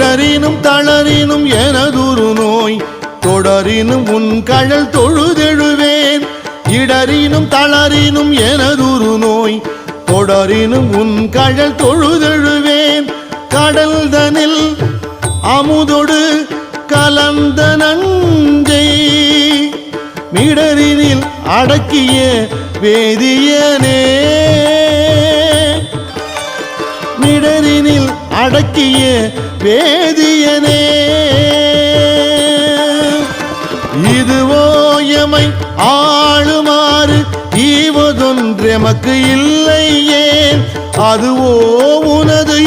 இடரினும் தளரினும் எனதுரு நோய் தொடரினும் உன் கழல் தொழுதெழுவேன் இடரினும் தளரினும் எனதுரு நோய் தொடரினும் உன் கழல் தொழுதெழுவேன் கடல் தனில் அமுதொடு கலந்த நஞ்சை மிடரினில் அடக்கிய வேதியனே மிடரினில் அடக்கிய வேதியனே இதுவோ எமை ஆளுமாறு ஈவதொன்றெமக்கு இல்லை ஏன் அதுவோ உனது